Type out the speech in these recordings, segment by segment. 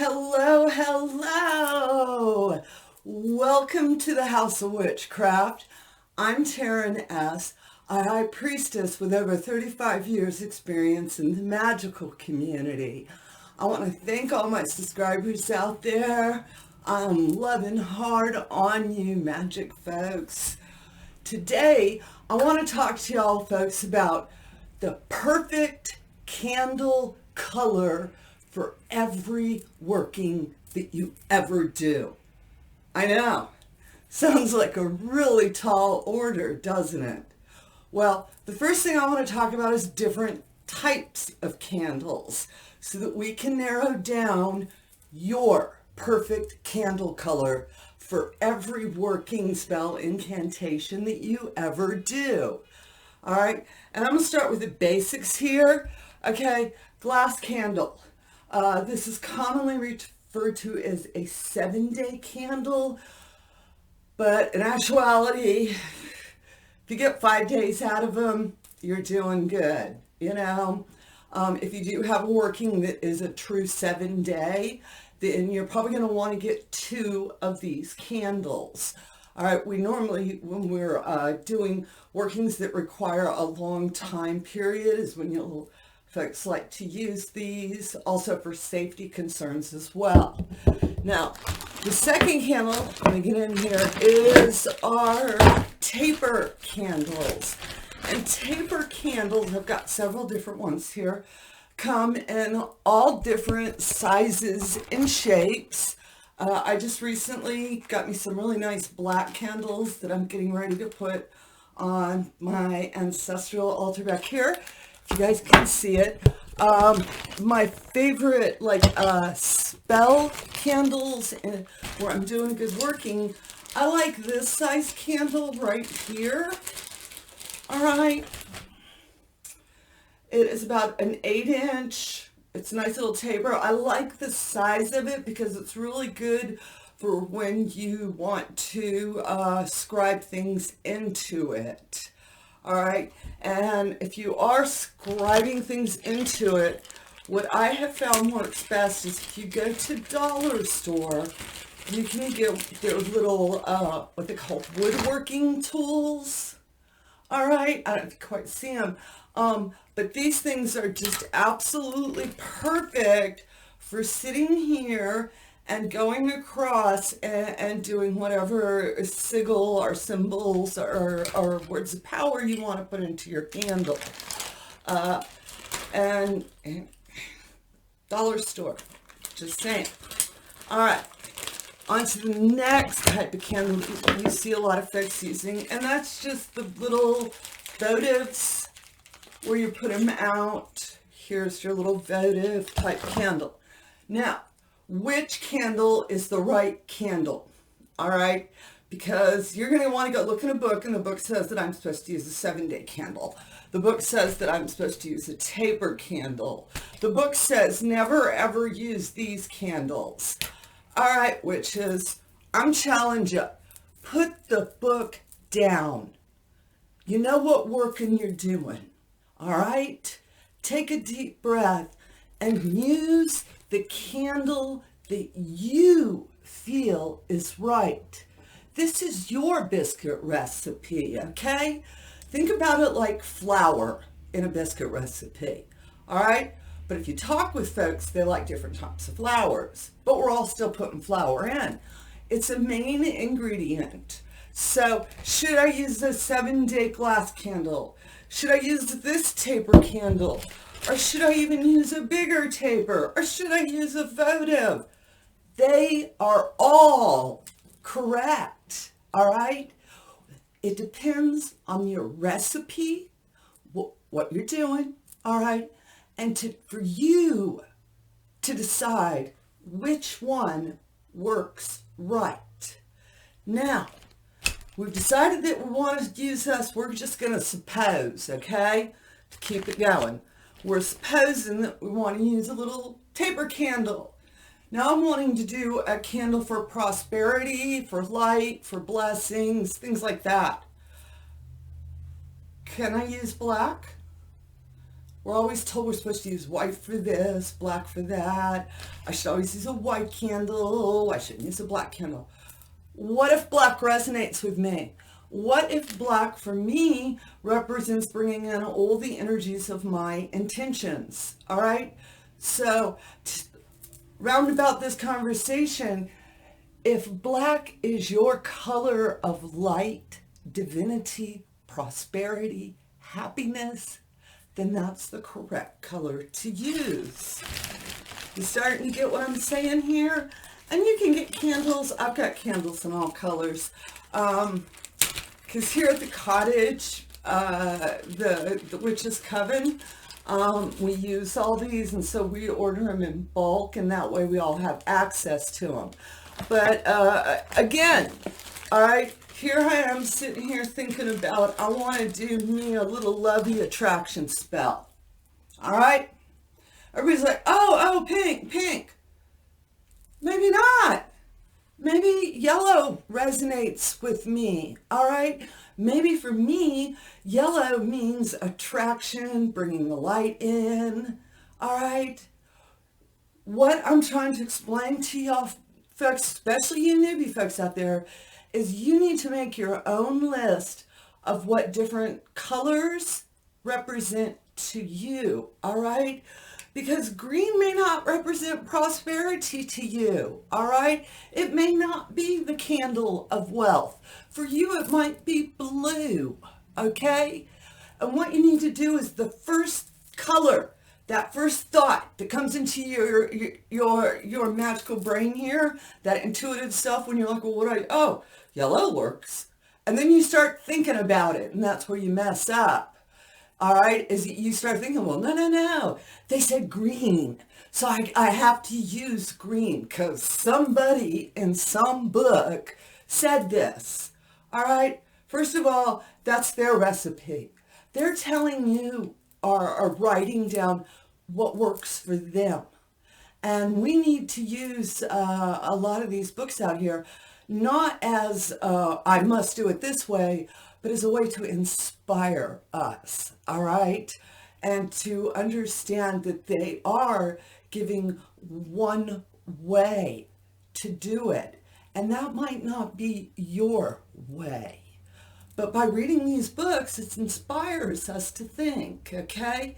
Hello, hello. Welcome to the House of Witchcraft. I'm Taren S, a High Priestess with over 35 years experience in the magical community. I want to thank all my subscribers out there. I'm loving hard on you, magic folks. Today, I want to talk to y'all folks about the perfect candle color for every working that you ever do. I know, sounds like a really tall order, doesn't it? Well, the first thing I want to talk about is different types of candles so that we can narrow down your perfect candle color for every working spell incantation that you ever do. All right, and I'm going to start with the basics here. Okay, glass candle. This is commonly referred to as a 7-day candle, but in actuality, if you get 5 days out of them, you're doing good. If you do have a working that is a true 7-day, then you're probably going to want to get 2 of these candles. All right, we normally, when we're doing workings that require a long time period, is when you'll folks like to use these also for safety concerns as well. Now, the second candle, let me get in here, is our taper candles. And taper candles, I've got several different ones here, come in all different sizes and shapes. I just recently got me some really nice black candles that I'm getting ready to put on my ancestral altar back here. If you guys can see it. My favorite spell candles where I'm doing good working, I like this size candle right here. All right. It is about an 8-inch. It's a nice little taper. I like the size of it because it's really good for when you want to scribe things into it. All right, and if you are scribing things into it, what I have found works best is if you go to dollar store, you can get their little, what they call woodworking tools. All right, I don't quite see them, but these things are just absolutely perfect for sitting here and going across and doing whatever sigil or symbols or words of power you want to put into your candle. And dollar store, just saying. All right, on to the next type of candle you see a lot of folks using, and that's just the little votives where you put them out. Here's your little votive type candle. Now, which candle is the right candle? All right, because you're going to want to go look in a book, and the book says that I'm supposed to use a 7-day candle. The book says that I'm supposed to use a taper candle. The book says never ever use these candles. All right, witches, I'm challenging you. Put the book down. You know what working you're doing. All right, take a deep breath and use the candle that you feel is right. This is your biscuit recipe, okay? Think about it like flour in a biscuit recipe, all right? But if you talk with folks, they like different types of flours, but we're all still putting flour in. It's a main ingredient. So should I use a 7-day glass candle? Should I use this taper candle? Or should I even use a bigger taper? Or should I use a votive? They are all correct, all right? It depends on your recipe, what you're doing, all right? And for you to decide which one works right. Now, we've decided that we want to use this. We're just going to suppose, okay, to keep it going. We're supposing that we want to use a little taper candle. Now I'm wanting to do a candle for prosperity, for light, for blessings, things like that. Can I use black? We're always told we're supposed to use white for this, black for that. I should always use a white candle. I shouldn't use a black candle. What if black resonates with me? What if black for me represents bringing in all the energies of my intentions? All right. So round about this conversation, if black is your color of light, divinity, prosperity, happiness, then that's the correct color to use. You starting to get what I'm saying here? And you can get candles. I've got candles in all colors. Because here at the cottage, the Witch's Coven, we use all these, and so we order them in bulk, and that way we all have access to them. But again, all right, here I am sitting here thinking about, I want to do me a little lovey attraction spell. All right? Everybody's like, oh, pink, pink. Maybe not. Maybe yellow resonates with me. All right? Maybe for me, yellow means attraction, bringing the light in. All right? What I'm trying to explain to y'all folks, especially you newbie folks out there, is you need to make your own list of what different colors represent to you, all right? Because green may not represent prosperity to you, all right? It may not be the candle of wealth. For you, it might be blue, okay? And what you need to do is the first color, that first thought that comes into your magical brain here, that intuitive stuff when you're like, well, yellow works. And then you start thinking about it, and that's where you mess up. All right, is you start thinking, well, no, they said green, so I have to use green because somebody in some book said this. All right, first of all, that's their recipe. They're telling you or are writing down what works for them. And we need to use a lot of these books out here, not as I must do it this way, but as a way to inspire us, all right? And to understand that they are giving one way to do it. And that might not be your way. But by reading these books, it inspires us to think, okay?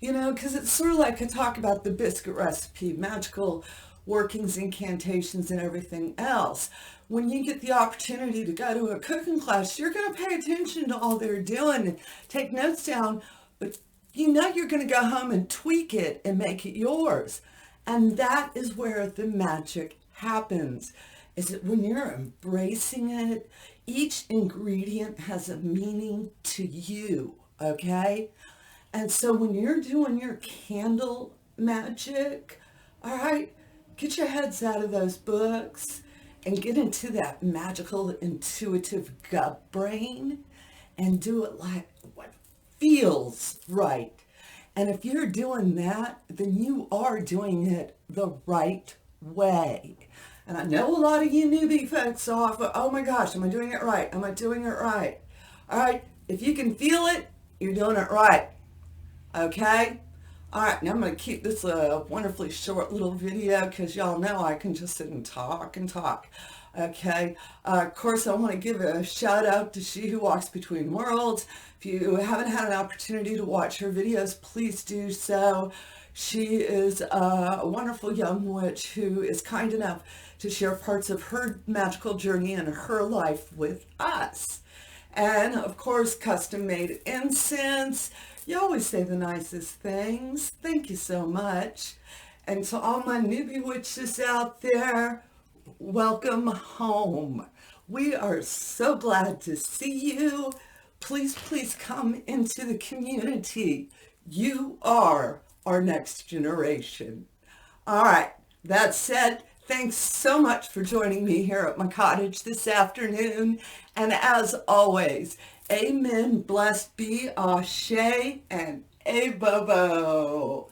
You know, because it's sort of like I talk about the biscuit recipe, magical workings, incantations, and everything else. When you get the opportunity to go to a cooking class, you're going to pay attention to all they're doing and take notes down, but you know you're going to go home and tweak it and make it yours. And that is where the magic happens, is that when you're embracing it, each ingredient has a meaning to you, okay? And so when you're doing your candle magic, all right, get your heads out of those books and get into that magical, intuitive gut brain and do it like what feels right. And if you're doing that, then you are doing it the right way. And I know a lot of you newbie folks off, oh my gosh, am I doing it right? Am I doing it right? All right, if you can feel it, you're doing it right. Okay? All right, now I'm going to keep this a wonderfully short little video because y'all know I can just sit and talk and talk. Okay, of course, I want to give a shout out to She Who Walks Between Worlds. If you haven't had an opportunity to watch her videos, please do so. She is a wonderful young witch who is kind enough to share parts of her magical journey and her life with us. And of course, custom made incense. You always say the nicest things. Thank you so much. And to all my newbie witches out there, welcome home. We are so glad to see you. Please, please come into the community. You are our next generation. All right, that said, thanks so much for joining me here at my cottage this afternoon. And as always, amen, blessed be, ashe, and a bobo.